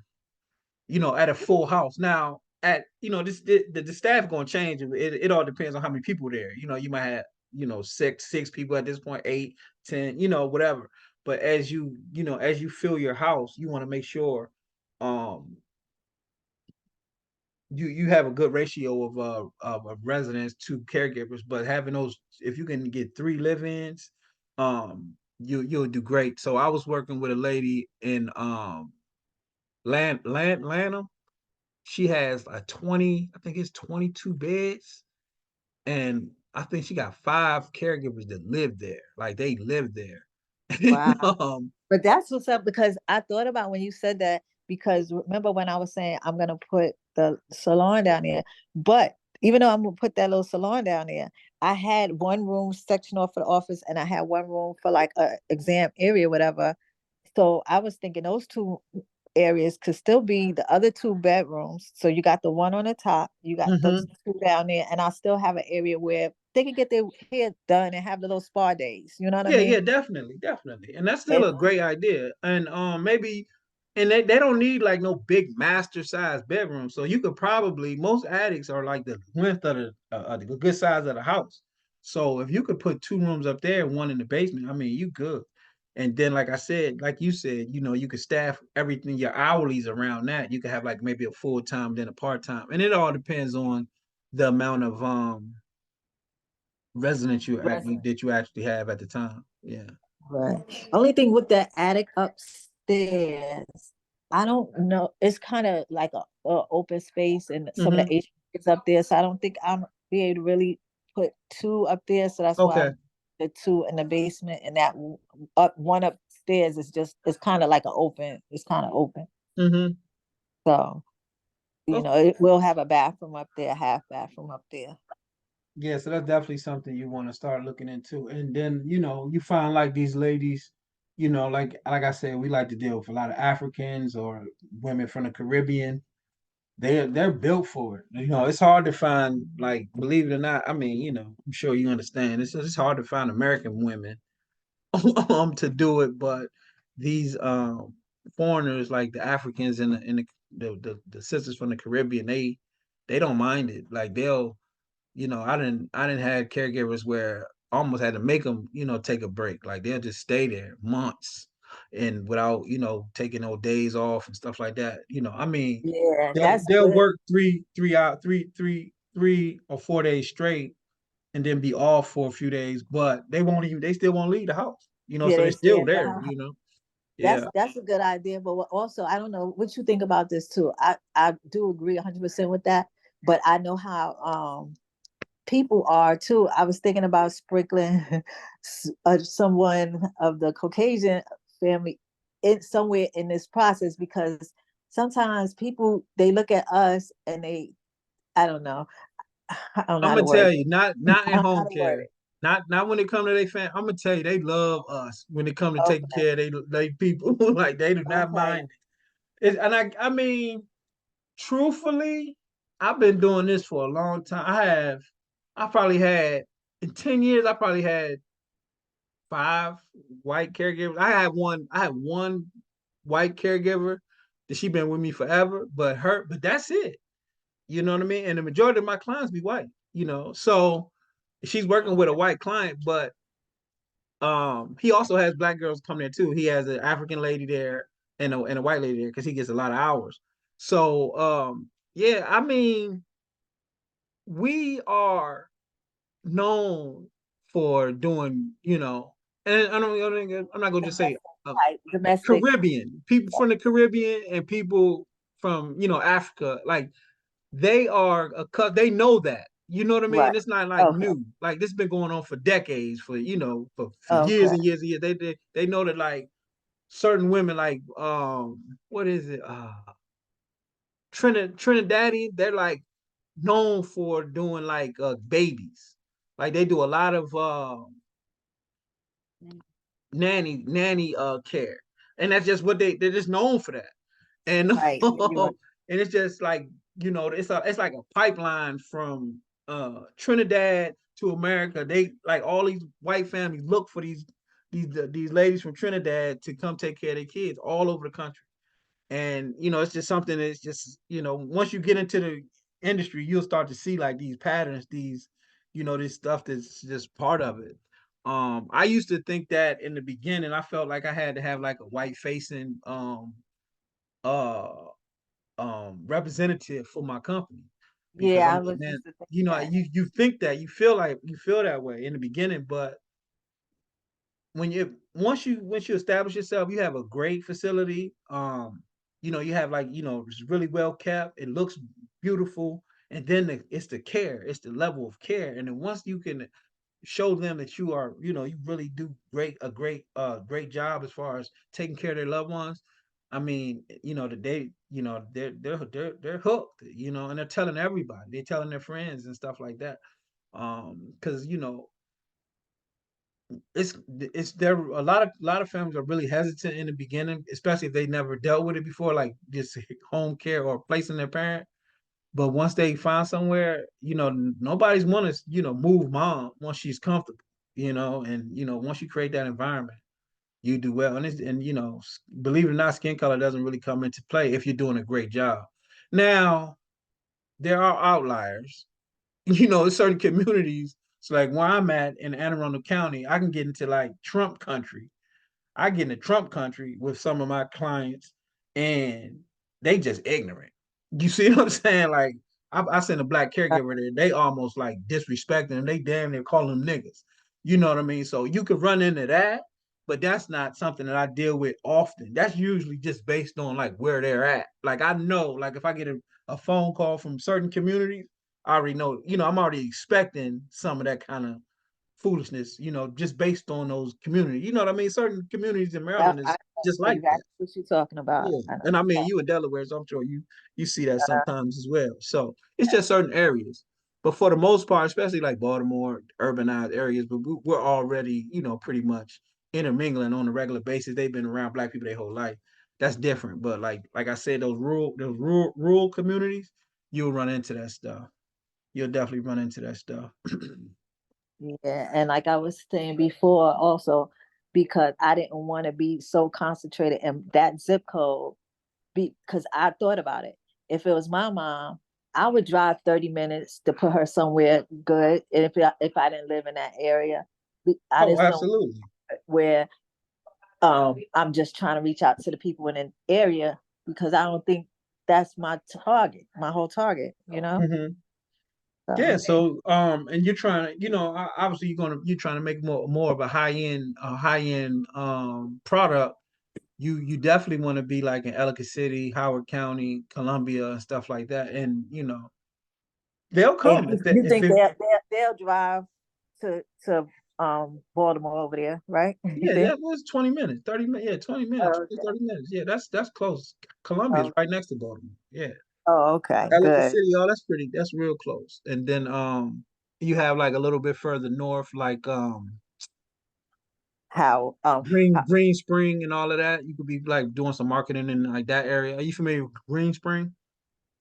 At a full house. Now, the staff gonna change. It all depends on how many people there. You might have six people at this point, 8, 10, whatever. But as you fill your house, you want to make sure um you have a good ratio of residents to caregivers. But having those, if you can get 3 live-ins, you'll do great. So I was working with a lady in Lanham. She has a 20, I think it's 22 beds. And I think she got 5 caregivers that live there. Like they live there. Wow. But that's what's up, because I thought about when you said that, because remember when I was saying I'm gonna put the salon down there, but even though I'm gonna put that little salon down there, I had one room section off for the office and I had one room for like a exam area, whatever. So I was thinking those two areas could still be the other 2 bedrooms. So you got the one on the top, you got those 2 down there, and I'll still have an area where they can get their hair done and have the little spa days. You know what I mean? Yeah, definitely, definitely. And that's still a great idea. And maybe and they don't need like no big master size bedroom. So you could probably, most attics are like the length of the good size of the house. So if you could put 2 rooms up there and one in the basement, I mean, you good. And then, like I said, like you said, you could staff everything, your hourlies around that. You could have like maybe a full time, then a part time, and it all depends on the amount of residents that you actually have at the time. Yeah. Right. Only thing with that attic upstairs, I don't know. It's kind of like a open space, and some of the HVAC is up there. So I don't think I'm be able to really put 2 up there. So that's why Okay. the 2 in the basement, and that up one upstairs is just, it's kind of like an open. It's kind of open. So it will have a bathroom up there, half bathroom up there. Yeah, so that's definitely something you want to start looking into. And then, you find like these ladies, like I said, we like to deal with a lot of Africans or women from the Caribbean. They're built for it. It's hard to find, like, believe it or not, I mean, I'm sure you understand. It's hard to find American women to do it, but these foreigners like the Africans and the sisters from the Caribbean, they don't mind it. Like I didn't have caregivers where I almost had to make them, take a break. Like they'll just stay there months. and without, taking no days off and stuff like that. I mean, Yeah, they'll that's they'll good. work 3 or 4 days straight and then be off for a few days, but they still won't leave the house, Yeah, so they they're still stay in the there, house. Yeah. That's a good idea, but also I don't know what you think about this too. I do agree 100% with that, but I know how people are too. I was thinking about sprinkling someone of the Caucasian family in somewhere in this process, because sometimes people, they look at us and I don't know, I don't know I'm how to gonna word tell it. you, not I in don't know how home to word care, it. not when it come to their family. I'm gonna tell you, they love us when it come to taking Okay, care of they people. Like they do not okay, mind it. And I mean, truthfully, I've been doing this for a long time. I probably had in 10 years, I probably had 5 white caregivers. I had one white caregiver that she been with me forever, but that's it. You know what I mean? And the majority of my clients be white, So she's working with a white client, but he also has black girls come there too. He has an African lady there and a white lady there because he gets a lot of hours. So yeah, I mean, we are known for doing, and I'm not gonna just say domestic, right, domestic, Caribbean people from the Caribbean and people from Africa, like they know that. You know what I right, mean? It's not like okay, new. Like this has been going on for decades, for years okay, and years and years. They know that like certain women, like what is it? Trinidadian, they're like known for doing like babies. Like they do a lot of nanny care. And that's just what they're just known for that. And right, yeah, you're right, and it's just like, it's like a pipeline from Trinidad to America. They like all these white families look for these ladies from Trinidad to come take care of their kids all over the country. And it's just something that's just, once you get into the industry, you'll start to see like these patterns, this stuff that's just part of it. I used to think that in the beginning, I felt like I had to have like a white facing uh representative for my company, because yeah, I'm I like, was man, just thinking that. you think that you feel that way in the beginning, but once you establish yourself, you have a great facility. You have like, it's really well kept, it looks beautiful, and then it's the care, it's the level of care. And then once you can show them that you are, you really do great job as far as taking care of their loved ones. I mean, that they're hooked, and they're telling everybody, they're telling their friends and stuff like that. Because it's there a lot of families are really hesitant in the beginning, especially if they never dealt with it before, like just home care or placing their parent. But once they find somewhere, nobody's want to, move mom once she's comfortable, and once you create that environment, you do well. And believe it or not, skin color doesn't really come into play if you're doing a great job. Now, there are outliers. In certain communities. It's like where I'm at in Anne Arundel County, I can get into like Trump country. I get into Trump country with some of my clients, and they just ignorant. You see what I'm saying? Like I send a black caregiver there, they almost like disrespecting them. They damn near call them niggas. You know what I mean? So you could run into that, but that's not something that I deal with often. That's usually just based on like where they're at. Like I know, like if I get a phone call from certain communities, I already know, I'm already expecting some of that kind of foolishness, just based on those communities. You know what I mean? Certain communities in Yeah, Maryland I is know just like that. exactly what you're talking about. Yeah. I know. And I mean, you in Delaware, so I'm sure you see that sometimes as well. So it's just certain areas. But for the most part, especially like Baltimore, urbanized areas, but we're already, pretty much intermingling on a regular basis. They've been around black people their whole life. That's different. But like I said, those rural communities, you'll run into that stuff. You'll definitely run into that stuff. Yeah, and like I was saying before, also because I didn't want to be so concentrated in that zip code, because I thought about it. If it was my mom, I would drive 30 minutes to put her somewhere good. And if I didn't live in that area, I Oh, just don't absolutely. where I'm just trying to reach out to the people in an area because I don't think that's my target, my whole target, you know? Mm-hmm. So, Yeah, so and you're trying to, obviously you're trying to make more of a high end product. You definitely want to be like in Ellicott City, Howard County, Columbia, and stuff like that. And they'll and come you if think it, they'll drive to Baltimore over there, right? You yeah, think? it was 20 minutes, 30 minutes, yeah, 20 minutes, Oh, okay. 30 minutes. Yeah, that's close. Columbia is Oh, right next to Baltimore. Yeah. oh, okay, Ellicott good. City, that's real close. And then you have like a little bit further north, like How Green Spring and all of that. You could be like doing some marketing in like that area. Are you familiar with Green Spring?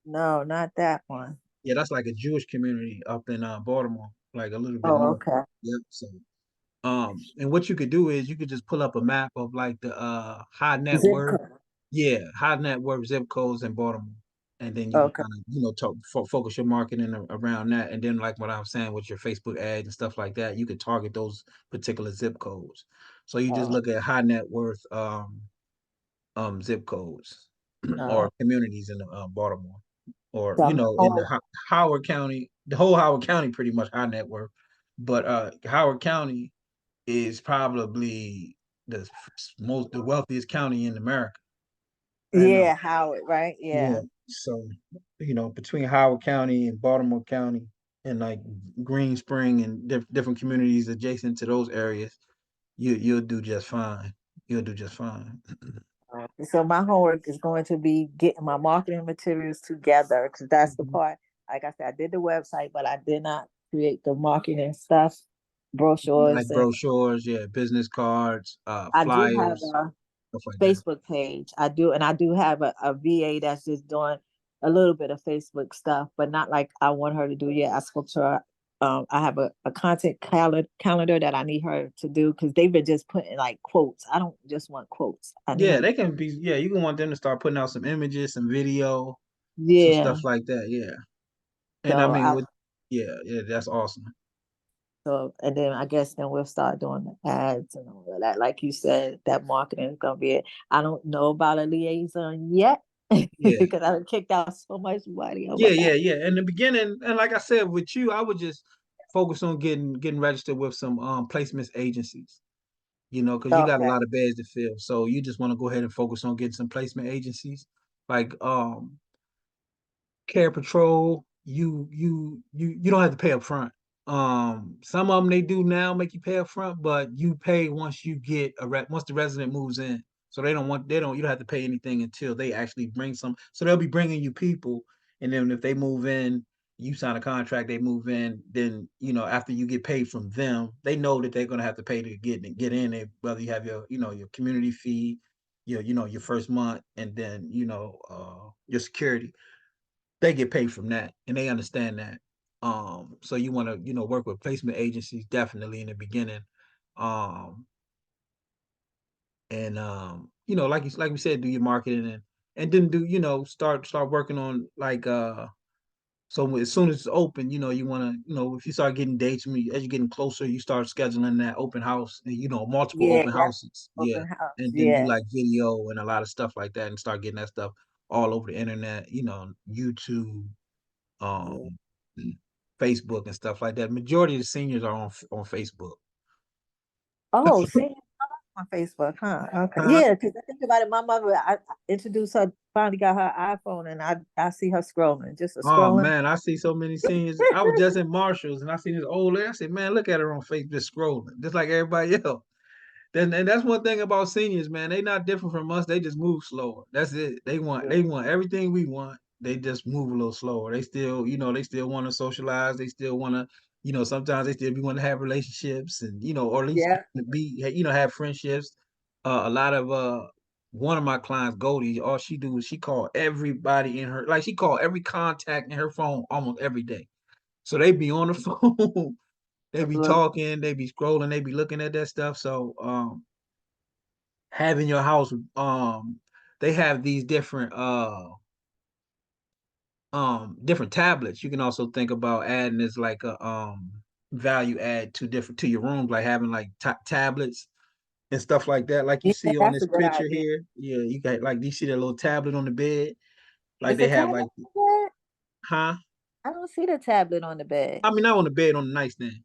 no, not that one. Yeah, that's like a Jewish community up in Baltimore, like a little bit Oh, north. okay. Yep. So and what you could do is you could just pull up a map of like the high net Zip worth, code. yeah, high net worth zip codes in Baltimore. And then you can Okay. kind of, focus your marketing around that. And then like what I was saying with your Facebook ads and stuff like that, you could target those particular zip codes. So you just Oh, look at high net worth zip codes oh. or communities in Baltimore, or So my in the home, Howard County, the whole Howard County pretty much high net worth, but Howard County is probably the wealthiest county in America. And yeah, Howard, right? yeah, Yeah. so between Howard County and Baltimore County and like Green Spring and different communities adjacent to those areas, you'll do just fine. You'll do just fine. So my homework is going to be getting my marketing materials together because that's the part. Like I said, I did the website, but I did not create the marketing stuff, Like brochures, and brochures, yeah, business cards, I do have flyers, a stuff like that. Facebook page. And I do have a VA that's just doing a little bit of Facebook stuff, but not like I want her to do yet. I spoke to her. I have a content calendar that I need her to do because they've been just putting like quotes. I don't just want quotes. I Yeah, need, they can be. Yeah, you can want them to start putting out some images, some video, some yeah. stuff like that. Yeah, and I So mean, I yeah, that's awesome. So, and then I guess then we'll start doing the ads and all of that. Like you said, that marketing is gonna be it. I don't know about a liaison yet Yeah, because I've kicked out so much money. Oh my yeah, God. yeah, yeah. In the beginning, and like I said with you, I would just focus on getting registered with some placements agencies. Because you got a Okay. lot of beds to fill. So you just want to go ahead and focus on getting some placement agencies, like Care Patrol. You don't have to pay up front. Some of them they do now make you pay up front, but you pay once you get once the resident moves in. So you don't have to pay anything until they actually bring some. So they'll be bringing you people, and then if they move in, you sign a contract, they move in. Then after you get paid from them, they know that they're gonna have to pay to get in it. Whether you have your community fee, your first month, and then your security, they get paid from that and they understand that. So you want to, work with placement agencies definitely in the beginning. Um, and like we said, do your marketing and then do, start working on like so as soon as it's open, you want to, if you start getting dates, as you're getting closer, you start scheduling that open house, and, multiple Yeah, open yeah. houses. Yeah. Open house. And then do Yeah. like video and a lot of stuff like that and start getting that stuff all over the internet, YouTube, Yeah. um, Facebook and stuff like that. Majority of the seniors are on Facebook. Oh, see on Facebook, huh? Okay. Huh? Yeah, because I think about it, my mother, I introduced her, finally got her iPhone, and I see her scrolling, just a Oh scrolling. man, I see so many seniors. I was just in Marshalls and I seen this old lady. I said, man, look at her on Facebook just scrolling, just like everybody else. Then and that's one thing about seniors, man. They not different from us. They just move slower. That's it. They want everything we want. They just move a little slower. They still, they still want to socialize. They still want to, sometimes they still want to have relationships and or at least Yeah. have friendships. A lot of one of my clients, Goldie, all she do is she call everybody in her, like she call every contact in her phone almost every day. So they be on the phone. They be Look, talking, they be scrolling, they be looking at that stuff. So having your house, they have these different tablets. You can also think about adding as like a value add to your rooms, like having like tablets and stuff like that. Like you Yeah, see on that's this a good picture idea. here. Yeah, you got like you see that little tablet on the bed. Like Is the they have tablet like, on the bed? huh? I don't see the tablet on the bed. I mean, not on the bed, on the nightstand.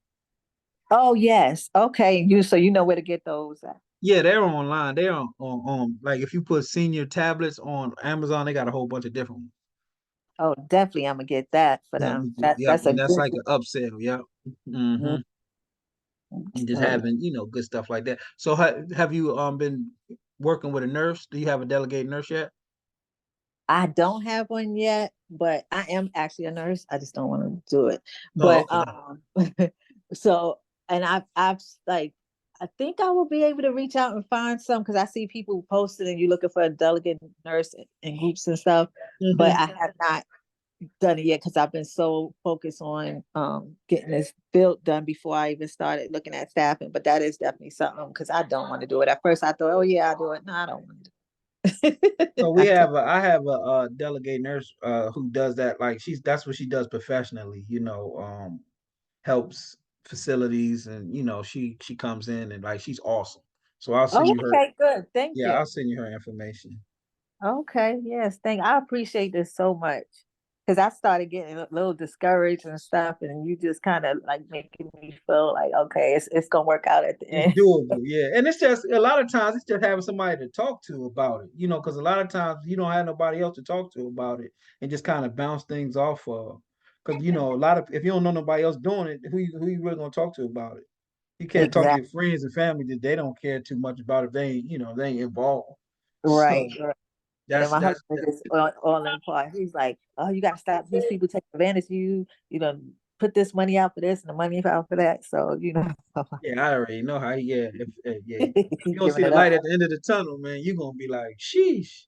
Oh yes. Okay. So you know where to get those at. Yeah, they're online. They're on like if you put senior tablets on Amazon, they got a whole bunch of different ones. Oh, definitely I'm gonna get that for Yep, them. yep, That's a and that's good like an upsell. Yep. mm, Mm-hmm. And just mm. having, good stuff like that. So have you been working with a nurse? Do you have a delegated nurse yet? I don't have one yet, but I am actually a nurse. I just don't want to do it. Oh, But okay. so and I've like I think I will be able to reach out and find some because I see people posting and you're looking for a delegate nurse in groups and stuff. But Mm-hmm. I have not done it yet because I've been so focused on getting this build done before I even started looking at staffing. But that is definitely something because I don't want to do it. At first I thought, oh yeah, I'll do it. No, I don't want to do So it. I have a delegate nurse who does that. Like that's what she does professionally. Helps facilities, and she comes in and like she's awesome. So I'll send Oh, you her. okay, good. Thank Yeah, you. I'll send you her information. Okay, yes, I appreciate this so much. Because I started getting a little discouraged and stuff, and you just kind of like making me feel like, okay, it's gonna work out at the It's end. doable, yeah. And it's just a lot of times it's just having somebody to talk to about it, because a lot of times you don't have nobody else to talk to about it and just kind of bounce things off of. Because a lot of if you don't know nobody else doing it, who you really gonna talk to about it? You can't talk to Exactly. your friends and family that they don't care too much about it. They ain't involved. So Right, right. And that's my that's husband is all in part. He's like, "Oh, you gotta stop these people taking advantage of you. You know, put this money out for this and the money out for that." So yeah, I already know how. Yeah, if you he's don't see giving a it up. light at the end of the tunnel, man, you're gonna be like, sheesh.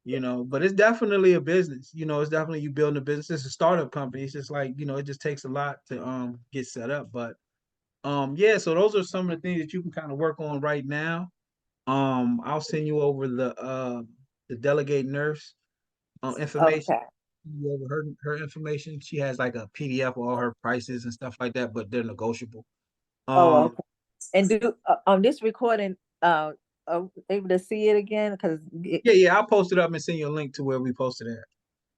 But it's definitely a business. It's definitely you building a business. It's a startup company. It's just like, it just takes a lot to get set up. But yeah, so those are some of the things that you can kind of work on right now. I'll send you over the delegate nurse information. Okay. You over her information. She has like a PDF of all her prices and stuff like that, but they're negotiable. Oh, Um, okay. And do on this recording, able to see it again? Because yeah, I'll post it up and send you a link to where we posted it.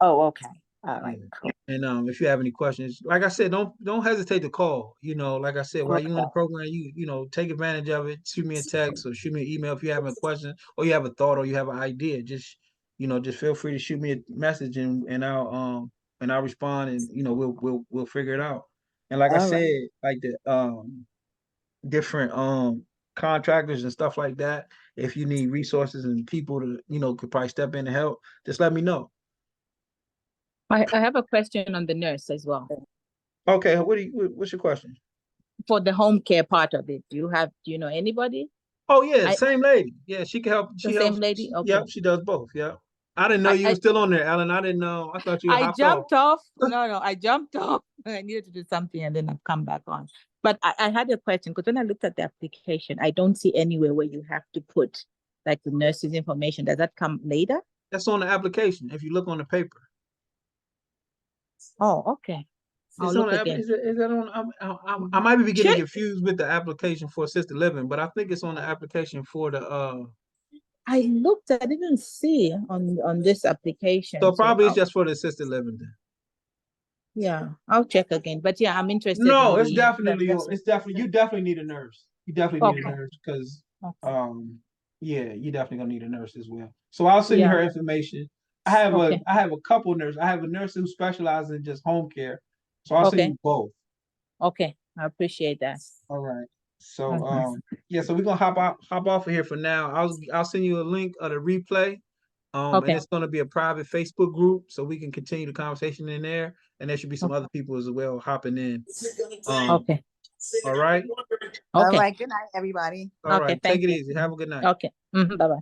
oh, okay. All Yeah. right. Cool. And if you have any questions, like I said, don't hesitate to call. Like I said, while you in the Okay. program, take advantage of it. Shoot me a text or shoot me an email if you have a question or you have a thought or you have an idea. Just feel free to shoot me a message and I'll respond and we'll figure it out. And like I All right. said, like the different contractors and stuff like that, if you need resources and people to could probably step in and help, just let me know. I have a question on the nurse as well. Okay, what's your question? For the home care part of it, do you know anybody? Oh yeah, I same lady. Yeah, she can help. the She same helps. lady? Okay. Yep, she does both. Yep. I didn't know I, you were I still on there, Alan. I didn't know. I thought you I hopped off. jumped off. No, I jumped off. I needed to do something and then I've come back on. But I had a question because when I looked at the application, I don't see anywhere where you have to put like the nurse's information. Does that come later? That's on the application. If you look on the paper, Oh, okay. I'll it's on look the app. again. Is that on? I might be getting Check. confused with the application for assisted living, but I think it's on the application for the. I looked, I didn't see on this application. So So probably it's just for the assisted living then. yeah, I'll check again. But yeah, I'm interested in No, it's the definitely nurses. you definitely need a nurse. You definitely need a Okay. nurse because Okay. yeah, you definitely gonna need a nurse as well. So I'll send you Yeah. her information. I Okay. have a couple nurses. I have a nurse who specializes in just home care. So I'll send Okay. you both. Okay. I appreciate that. All right. So Mhm. yeah, so we're gonna hop off of here for now. I'll send you a link of the replay. And Okay. it's gonna be a private Facebook group so we can continue the conversation in there. And there should be some other people as well hopping in. Okay. All right. All Okay. right. Good night, everybody. All Okay. right. Take Thank it you. easy. Have a good night. Okay. Bye-bye.